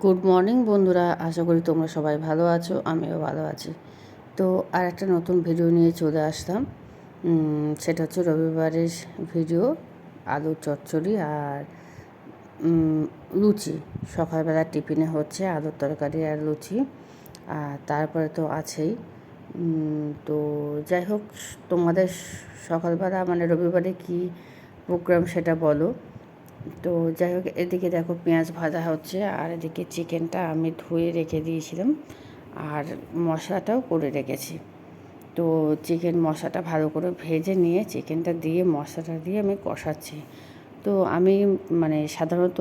Good morning বন্ধুরা, আশা করি তোমরা সবাই ভালো আছো, আমিও ভালো আছি। তো আর একটা নতুন ভিডিও নিয়ে চলে আসলাম। সেটা হচ্ছে রবিবারের ভিডিও। আলুর চচ্চড়ি আর লুচি। সকালবেলা টিফিনে হচ্ছে আলুর তরকারি আর লুচি, আর তারপরে তো আছেই। তো যাই হোক, তোমাদের সকালবেলা মানে রবিবারে কী প্রোগ্রাম সেটা বলো। তো যাই হোক, এদিকে দেখো পেঁয়াজ ভাজা হচ্ছে, আর এদিকে চিকেনটা আমি ধুয়ে রেখে দিয়েছিলাম আর মশলাটাও করে রেখেছি। তো চিকেন মশলাটা ভালো করে ভেজে নিয়ে চিকেনটা দিয়ে মশলাটা দিয়ে আমি কষাচ্ছি। তো আমি মানে সাধারণত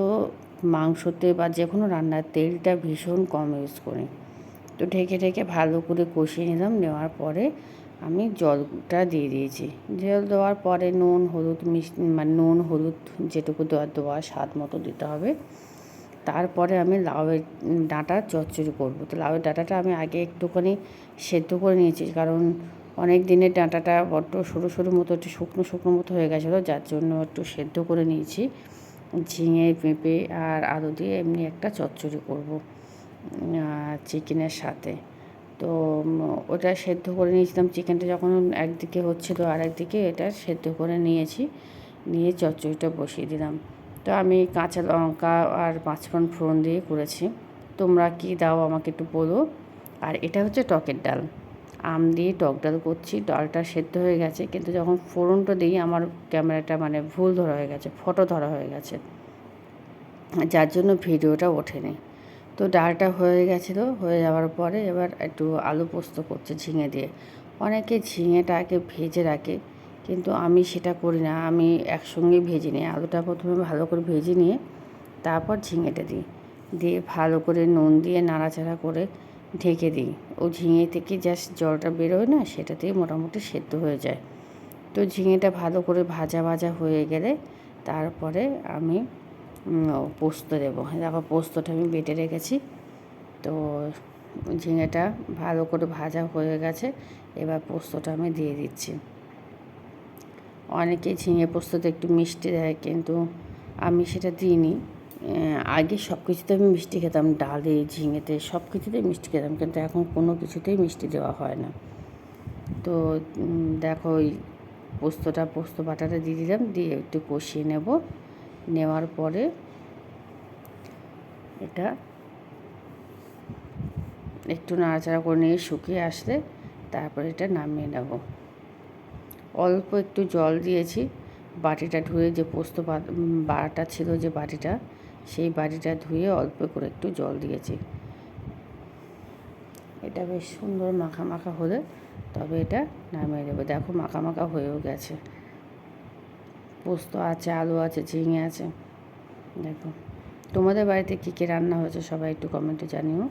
মাংসতে বা যে কোনো রান্নার তেলটা ভীষণ কম ইউজ করি। তো ঢেকে ঢেকে ভালো করে কষিয়ে নিলাম, নেওয়ার পরে আমি জলটা দিয়ে দিয়েছি। জল দেওয়ার পরে নুন হলুদ মানে নুন হলুদ যেটুকু দেওয়া স্বাদ মতো দিতে হবে। তারপরে আমি লাউয়ের ডাঁটা চচ্চড়ি করব। তো লাউয়ের ডাঁটাটা আমি আগে একটুখানি সেদ্ধ করে নিয়েছি, কারণ অনেক দিনের ডাঁটাটা বড্ড সরু সরু মতো একটু শুকনো শুকনো মতো হয়ে গেছিলো, যার জন্য একটু সেদ্ধ করে নিয়েছি। ঝিঙে পেঁপে আর আলু দিয়ে এমনি একটা চচ্চড়ি করব চিকেনের সাথে। তো ওটা সেদ্ধ করে নিয়েছিলাম। চিকেনটা যখন একদিকে হচ্ছিলো আর একদিকে এটা সেদ্ধ করে নিয়েছি, নিয়ে চচ্চড়িটা বসিয়ে দিলাম। তো আমি কাঁচা লঙ্কা আর পাঁচফোড়ন ফোড়ন দিয়ে করেছি। তোমরা কি দাও আমাকে একটু বলো। আর এটা হচ্ছে টকের ডাল, আম দিয়ে টক ডাল করছি। ডালটা সেদ্ধ হয়ে গেছে, কিন্তু যখন ফোড়নটা দিই আমার ক্যামেরাটা মানে ভুল ধরা হয়ে গেছে, ফটো ধরা হয়ে গেছে, যার জন্য ভিডিওটা ওঠেনি। তো ডালটা হয়ে গেছিলো, হয়ে যাওয়ার পরে এবার একটু আলু পোস্ত করছে ঝিঙে দিয়ে। অনেকে ঝিঙেটাকে ভেজে রাখে, কিন্তু আমি সেটা করি না। আমি একসঙ্গেই ভেজে নিই। আলুটা প্রথমে ভালো করে ভেজে নিয়ে তারপর ঝিঙেটা দিই, দিয়ে ভালো করে নুন দিয়ে নাড়াচাড়া করে ঢেকে দিই। ও ঝিঙে থেকে জাস্ট জলটা বেরোয় না, সেটাতেই মোটামুটি সেদ্ধ হয়ে যায়। তো ঝিঙেটা ভালো করে ভাজা ভাজা হয়ে গেলে তারপরে আমি পোস্ত দেবো। দেখো পোস্তটা আমি বেটে রেখেছি। তো ঝিঙেটা ভালো করে ভাজা হয়ে গেছে, এবার পোস্তটা আমি দিয়ে দিচ্ছি। অনেকে ঝিঙে পোস্ততে একটু মিষ্টি দেয়, কিন্তু আমি সেটা দিইনি। আগে সব কিছুতে আমি মিষ্টি খেতাম, ডালে ঝিঙেতে সব কিছুতেই মিষ্টি খেতাম, কিন্তু এখন কোনো কিছুতেই মিষ্টি দেওয়া হয় না। তো দেখো ওই পোস্ত বাটাটা দিয়ে দিলাম, দিয়ে একটু কষিয়ে নেব। নেওয়ার পরে এটা একটু নাড়াচাড়া করে নিয়ে শুকিয়ে আসলে তারপরে এটা নামিয়ে নেব। অল্প একটু জল দিয়েছি, বাটিটা ধুয়ে যে পোস্ত বাটা ছিল যে বাটিটা, সেই বাটিটা ধুয়ে অল্প করে একটু জল দিয়েছি। এটা বেশ সুন্দর মাখা মাখা হলে তবে এটা নামিয়ে দেবো। দেখো মাখা মাখা হয়েও গেছে, পোস্ত আছে, আলু আছে, ঝিঙে আছে। দেখো তোমাদের বাড়িতে কী কী রান্না হয়েছে সবাই একটু কমেন্টে জানিও।